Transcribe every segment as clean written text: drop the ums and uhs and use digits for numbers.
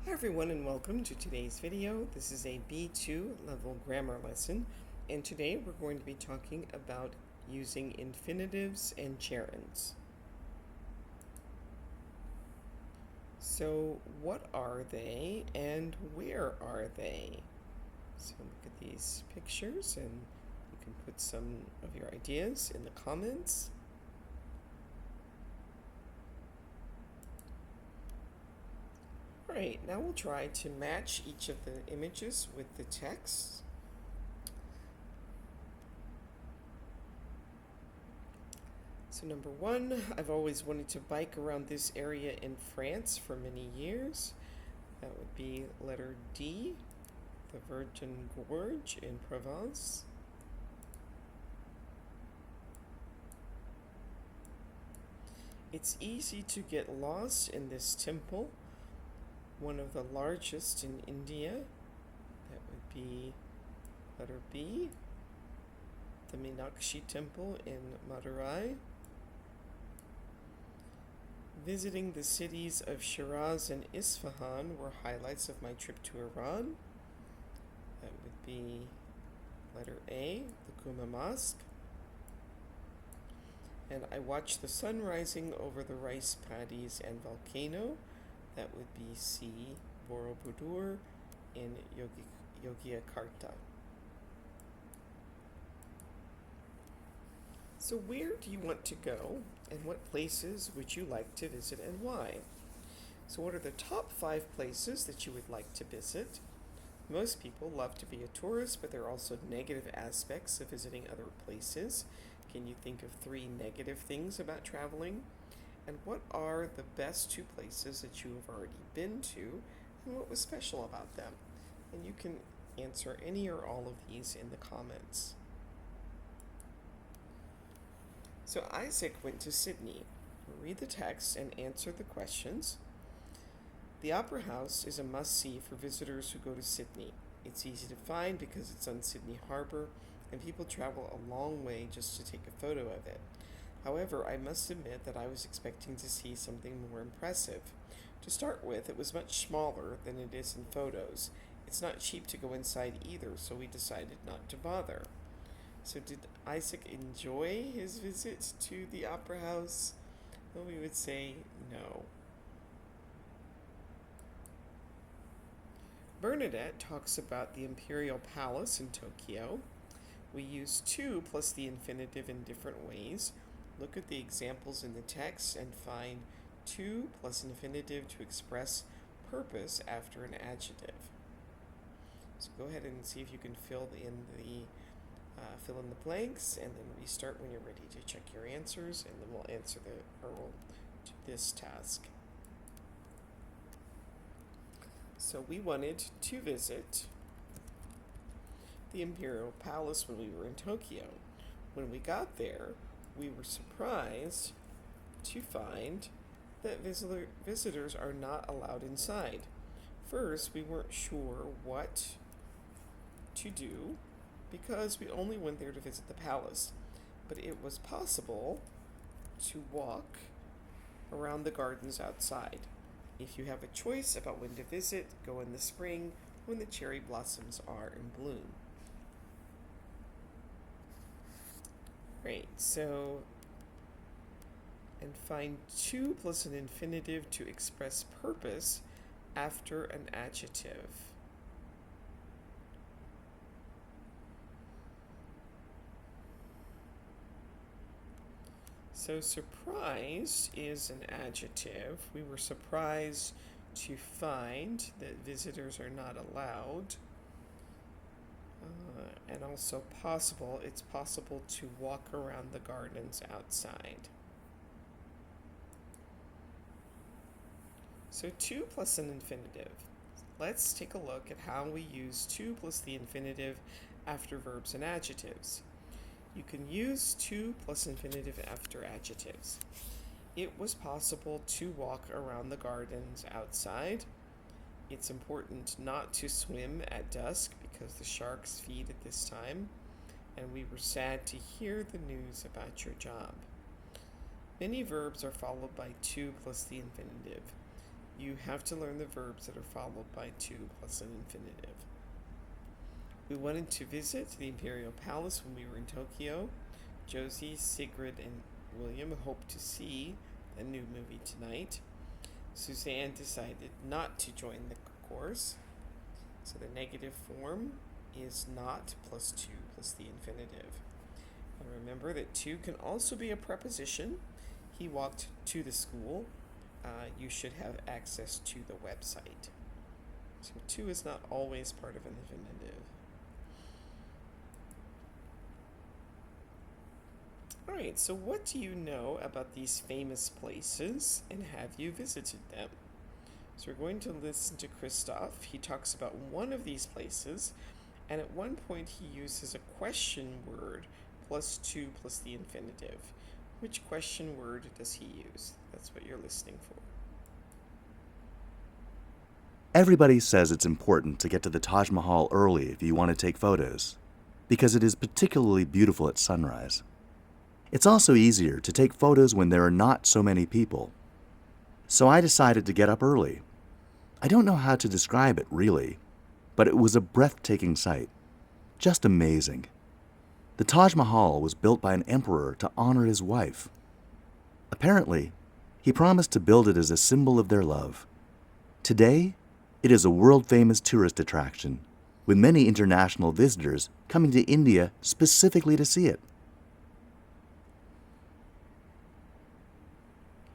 Hi everyone and welcome to today's video. This is a B2 level grammar lesson, and today we're going to be talking about using infinitives and gerunds. So what are they and where are they? So look at these pictures and you can put some of your ideas in the comments. Alright, now we'll try to match each of the images with the text. So number one, I've always wanted to bike around this area in France for many years. That would be letter D, the Virgin Gorge in Provence. It's easy to get lost in this temple, one of the largest in India. That would be letter B, the Meenakshi Temple in Madurai. Visiting the cities of Shiraz and Isfahan were highlights of my trip to Iran. That would be letter A, the Kuma Mosque. And I watched the sun rising over the rice paddies and volcano. That would be C, Borobudur in Yogyakarta. So where do you want to go, and what places would you like to visit and why? So what are the top 5 places that you would like to visit? Most people love to be a tourist, but there are also negative aspects of visiting other places. Can you think of 3 negative things about traveling? And what are the best 2 places that you have already been to, and what was special about them? And you can answer any or all of these in the comments. So Isaac went to Sydney. Read the text and answer the questions. The Opera House is a must-see for visitors who go to Sydney. It's easy to find because it's on Sydney Harbour, and people travel a long way just to take a photo of it. However, I must admit that I was expecting to see something more impressive. To start with, it was much smaller than it is in photos. It's not cheap to go inside either, so we decided not to bother. So did Isaac enjoy his visit to the Opera House? Well, we would say no. Bernadette talks about the Imperial Palace in Tokyo. We use to plus the infinitive in different ways. Look at the examples in the text and find to plus infinitive to express purpose after an adjective. So go ahead and see if you can fill in the blanks, and then restart when you're ready to check your answers, and then we'll do this task. So we wanted to visit the Imperial Palace when we were in Tokyo. When we got there, we were surprised to find that visitors are not allowed inside. First, we weren't sure what to do because we only went there to visit the palace, but it was possible to walk around the gardens outside. If you have a choice about when to visit, go in the spring when the cherry blossoms are in bloom. Great, and find to plus an infinitive to express purpose after an adjective. So surprised is an adjective. We were surprised to find that visitors are not allowed. And also it's possible to walk around the gardens outside. So to plus an infinitive. Let's take a look at how we use to plus the infinitive after verbs and adjectives. You can use to plus infinitive after adjectives. It was possible to walk around the gardens outside. It's important not to swim at dusk because the sharks feed at this time. And we were sad to hear the news about your job. Many verbs are followed by to plus the infinitive. you have to learn the verbs that are followed by to plus an infinitive. We wanted to visit the Imperial Palace when we were in Tokyo. Josie, Sigrid, and William hope to see a new movie tonight. Suzanne decided not to join the course. So the negative form is not plus to plus the infinitive. And remember that to can also be a preposition. He walked to the school. You should have access to the website. So to is not always part of an infinitive. Alright, so what do you know about these famous places, and have you visited them? So we're going to listen to Christoph. He talks about one of these places, and at one point he uses a question word plus to plus the infinitive. Which question word does he use? That's what you're listening for. Everybody says it's important to get to the Taj Mahal early if you want to take photos, because it is particularly beautiful at sunrise. It's also easier to take photos when there are not so many people. So I decided to get up early. I don't know how to describe it, really, but it was a breathtaking sight. Just amazing. The Taj Mahal was built by an emperor to honor his wife. Apparently, he promised to build it as a symbol of their love. Today, it is a world-famous tourist attraction, with many international visitors coming to India specifically to see it.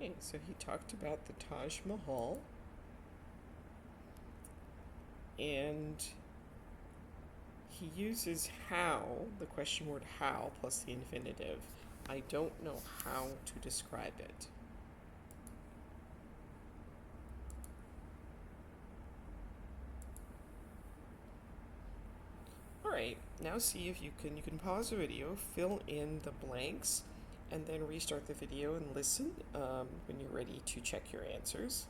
Okay, so he talked about the Taj Mahal, and he uses how, the question word how, plus the infinitive. I don't know how to describe it. Alright, now see if you can pause the video, fill in the blanks, and then restart the video and listen when you're ready to check your answers.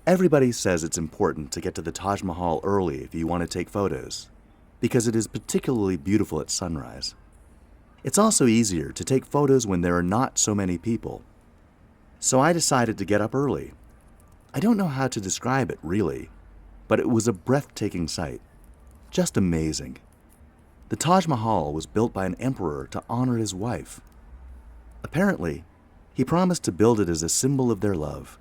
Everybody says it's important to get to the Taj Mahal early if you want to take photos, because it is particularly beautiful at sunrise. It's also easier to take photos when there are not so many people. So I decided to get up early. I don't know how to describe it, really, but it was a breathtaking sight. Just amazing. The Taj Mahal was built by an emperor to honor his wife. Apparently, he promised to build it as a symbol of their love.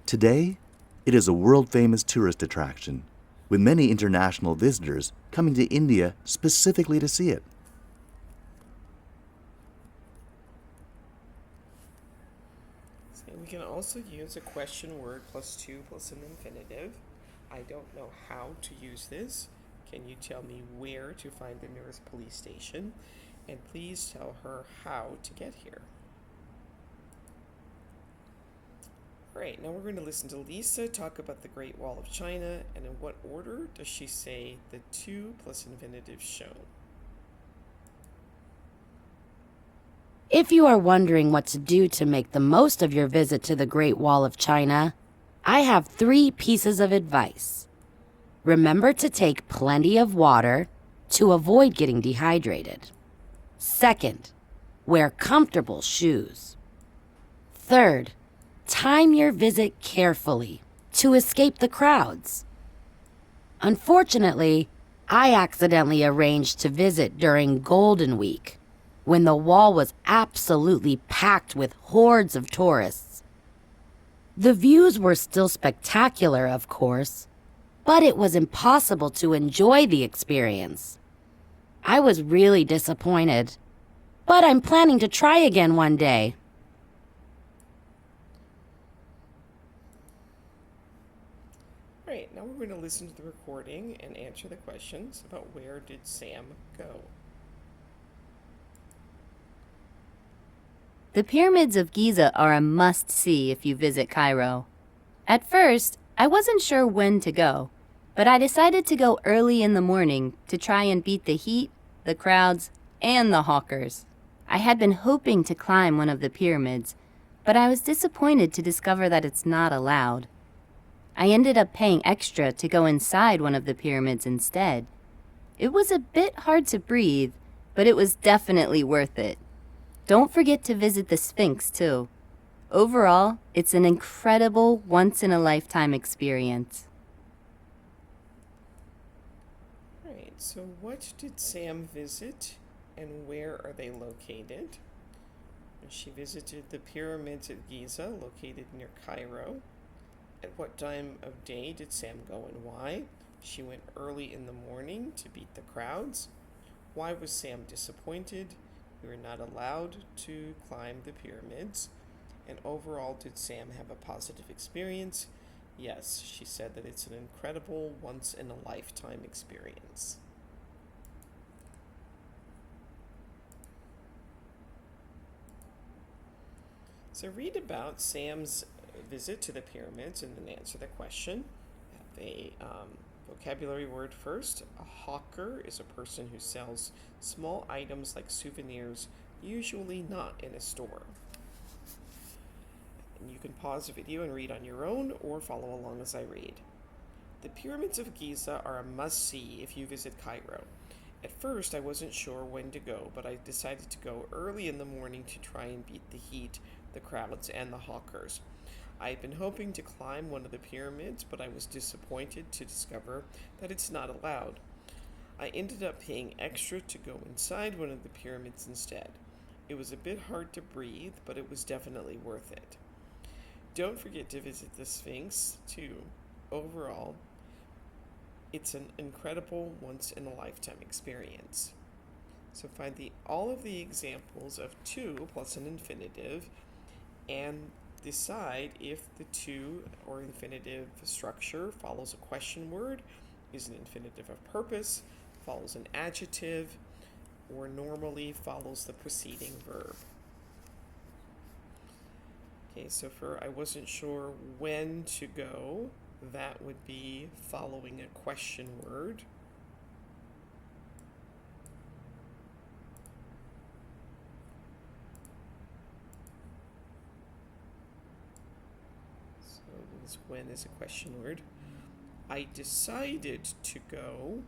Today, it is a world-famous tourist attraction, with many international visitors coming to India specifically to see it. So we can also use a question word plus to plus an infinitive. I don't know how to use this. Can you tell me where to find the nearest police station? And please tell her how to get here. Alright, now we're going to listen to Lisa talk about the Great Wall of China, and in what order does she say the to plus infinitive shown? If you are wondering what to do to make the most of your visit to the Great Wall of China, I have 3 pieces of advice. Remember to take plenty of water to avoid getting dehydrated. Second, wear comfortable shoes. Third, time your visit carefully to escape the crowds. Unfortunately, I accidentally arranged to visit during Golden Week, when the wall was absolutely packed with hordes of tourists. The views were still spectacular, of course, but it was impossible to enjoy the experience. I was really disappointed, but I'm planning to try again one day. Alright, now we're going to listen to the recording and answer the questions about where did Sam go. The pyramids of Giza are a must-see if you visit Cairo. At first, I wasn't sure when to go, but I decided to go early in the morning to try and beat the heat, the crowds, and the hawkers. I had been hoping to climb one of the pyramids, but I was disappointed to discover that it's not allowed. I ended up paying extra to go inside one of the pyramids instead. It was a bit hard to breathe, but it was definitely worth it. Don't forget to visit the Sphinx, too. Overall, it's an incredible, once-in-a-lifetime experience. Right, so what did Sam visit and where are they located? She visited the pyramids at Giza, located near Cairo. At what time of day did Sam go and why? She went early in the morning to beat the crowds. Why was Sam disappointed? We were not allowed to climb the pyramids. And overall, did Sam have a positive experience? Yes, she said that it's an incredible, once-in-a-lifetime experience. So read about Sam's visit to the pyramids and then answer the question. Have a vocabulary word first. A hawker is a person who sells small items like souvenirs, usually not in a store. And you can pause the video and read on your own or follow along as I read. The pyramids of Giza are a must-see if you visit Cairo. At first, I wasn't sure when to go, but I decided to go early in the morning to try and beat the heat, the crowds, and the hawkers. I had been hoping to climb one of the pyramids, but I was disappointed to discover that it's not allowed. I ended up paying extra to go inside one of the pyramids instead. It was a bit hard to breathe, but it was definitely worth it. Don't forget to visit the Sphinx, too. Overall, it's an incredible once-in-a-lifetime experience. So find all of the examples of to plus an infinitive and decide if the to or infinitive structure follows a question word, is an infinitive of purpose, follows an adjective, or normally follows the preceding verb. Okay, so for I wasn't sure when to go, that would be following a question word. So this when is a question word. I decided to go,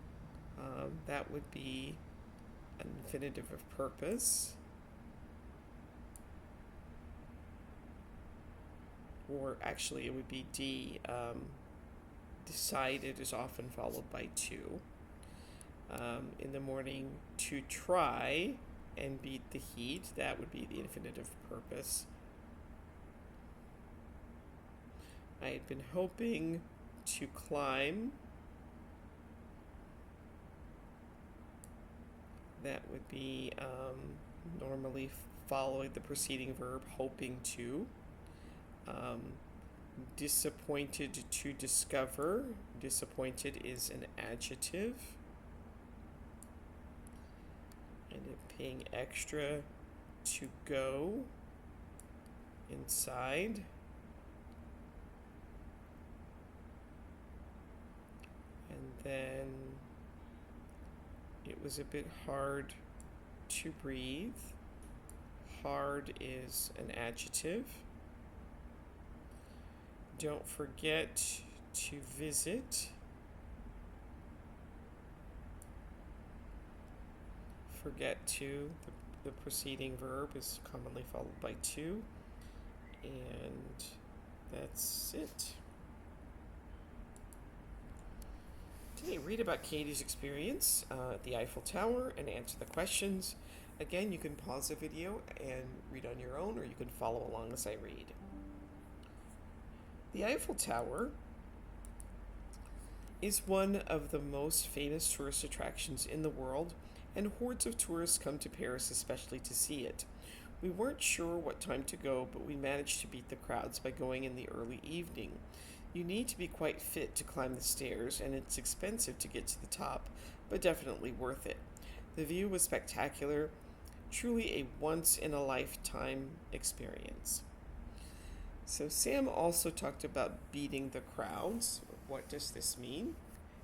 that would be an infinitive of purpose. Or actually it would be D. Decided is often followed by to. In the morning, to try and beat the heat, that would be the infinitive of purpose. I had been hoping to climb. That would be normally following the preceding verb, hoping to. Disappointed to discover. Disappointed is an adjective. And paying extra to go inside. And then it was a bit hard to breathe. Hard is an adjective. Don't forget to visit. Forget to, the preceding verb is commonly followed by to. And that's it. Today, read about Katie's experience at the Eiffel Tower and answer the questions. Again, you can pause the video and read on your own, or you can follow along as I read. The Eiffel Tower is one of the most famous tourist attractions in the world, and hordes of tourists come to Paris especially to see it. We weren't sure what time to go, but we managed to beat the crowds by going in the early evening. You need to be quite fit to climb the stairs, and it's expensive to get to the top, but definitely worth it. The view was spectacular, truly a once-in-a-lifetime experience. So Sam also talked about beating the crowds. What does this mean?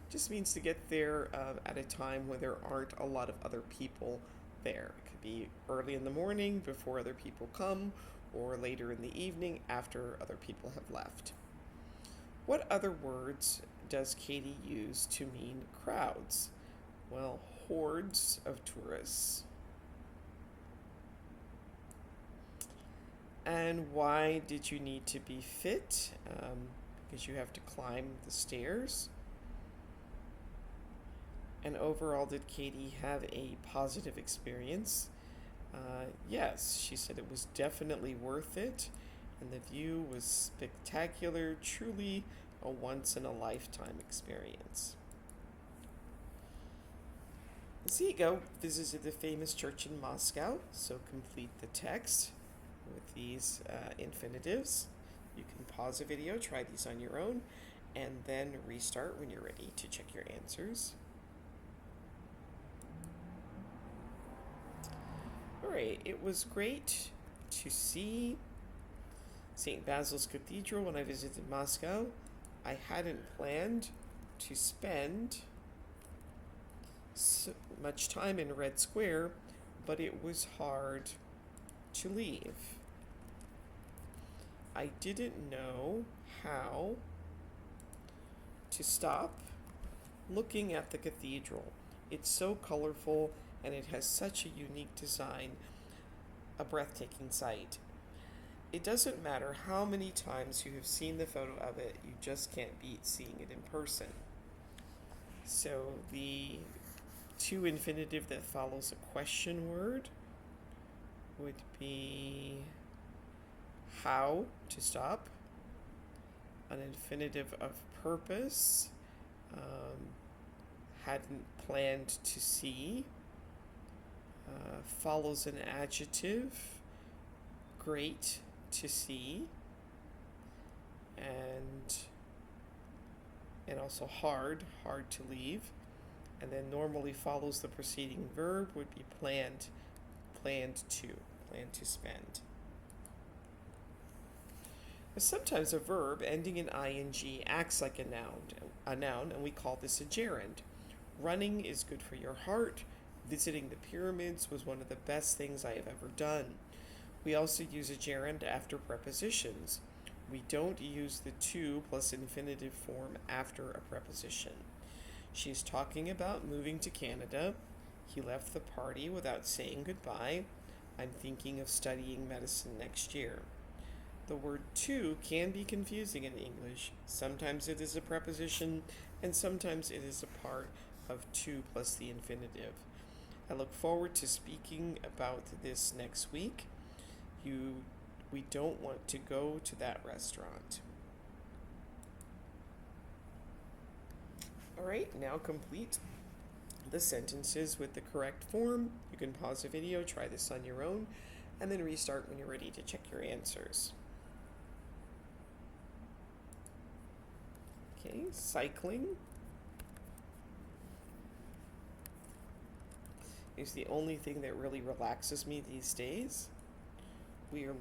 It just means to get there at a time when there aren't a lot of other people there. It could be early in the morning before other people come, or later in the evening after other people have left. What other words does Katie use to mean crowds? Well, hordes of tourists. And why did you need to be fit? Because you have to climb the stairs. And overall, did Katie have a positive experience? Yes, she said it was definitely worth it, and the view was spectacular, truly a once-in-a-lifetime experience. Zigo visited the famous church in Moscow, so complete the text with these infinitives. You can pause the video, try these on your own, and then restart when you're ready to check your answers. Alright, it was great to see St. Basil's Cathedral when I visited Moscow. I hadn't planned to spend so much time in Red Square, but it was hard to leave. I didn't know how to stop looking at the cathedral. It's so colorful and it has such a unique design, a breathtaking sight. It doesn't matter how many times you have seen the photo of it, you just can't beat seeing it in person. So the to infinitive that follows a question word would be how to stop. An infinitive of purpose, hadn't planned to see, follows an adjective, great to see, and also hard to leave, and then normally follows the preceding verb would be planned to spend. Sometimes a verb ending in ing acts like a noun, and we call this a gerund. Running is good for your heart. Visiting the pyramids was one of the best things I have ever done. We also use a gerund after prepositions. We don't use the to plus infinitive form after a preposition. She's talking about moving to Canada. He left the party without saying goodbye. I'm thinking of studying medicine next year. The word to can be confusing in English. Sometimes it is a preposition, and sometimes it is a part of to plus the infinitive. I look forward to speaking about this next week. We don't want to go to that restaurant. Alright, now complete the sentences with the correct form. You can pause the video, try this on your own, and then restart when you're ready to check your answers. Okay, cycling is the only thing that really relaxes me these days. We are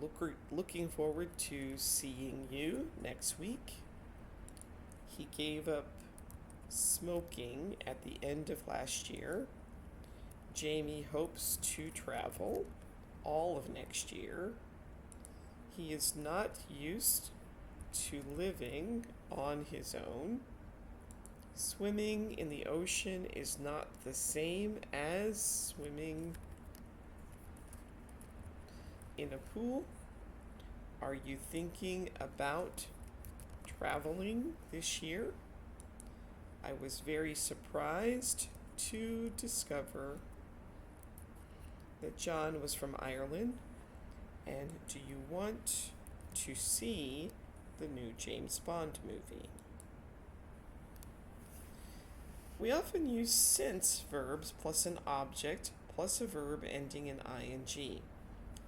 looking forward to seeing you next week. He gave up smoking at the end of last year. Jamie hopes to travel all of next year. He is not used to living on his own. Swimming in the ocean is not the same as swimming in a pool. Are you thinking about traveling this year? I was very surprised to discover that John was from Ireland. And do you want to see the new James Bond movie? We often use since verbs plus an object plus a verb ending in ing.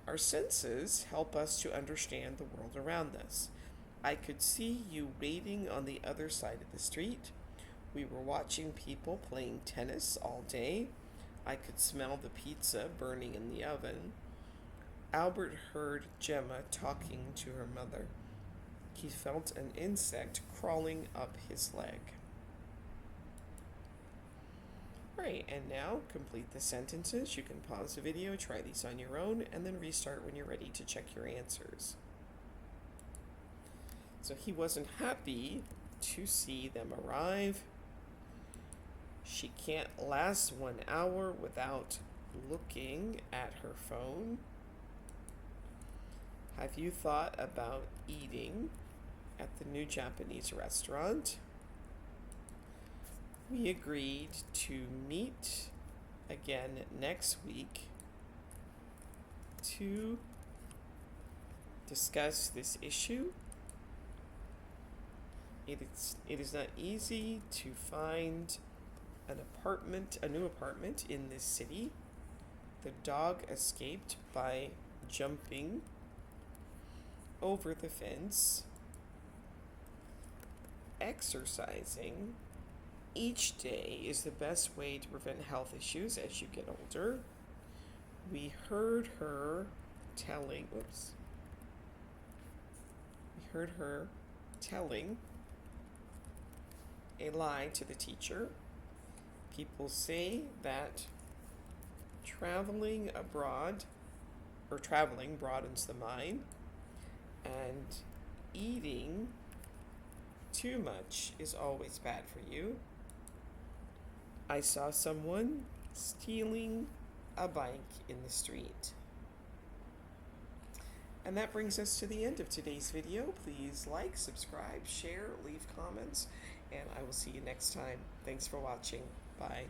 Our senses help us to understand the world around us. I could see you waiting on the other side of the street. We were watching people playing tennis all day. I could smell the pizza burning in the oven. Albert heard Gemma talking to her mother. He felt an insect crawling up his leg. Alright, and now complete the sentences. You can pause the video, try these on your own, and then restart when you're ready to check your answers. So he wasn't happy to see them arrive. She can't last 1 hour without looking at her phone. Have you thought about eating at the new Japanese restaurant? We agreed to meet again next week to discuss this issue. It is not easy to find a new apartment in this city. The dog escaped by jumping over the fence. Exercising each day is the best way to prevent health issues as you get older. We heard her telling a lie to the teacher. People say that traveling broadens the mind, and eating too much is always bad for you. I saw someone stealing a bike in the street. And that brings us to the end of today's video. Please like, subscribe, share, leave comments, and I will see you next time. Thanks for watching. Bye.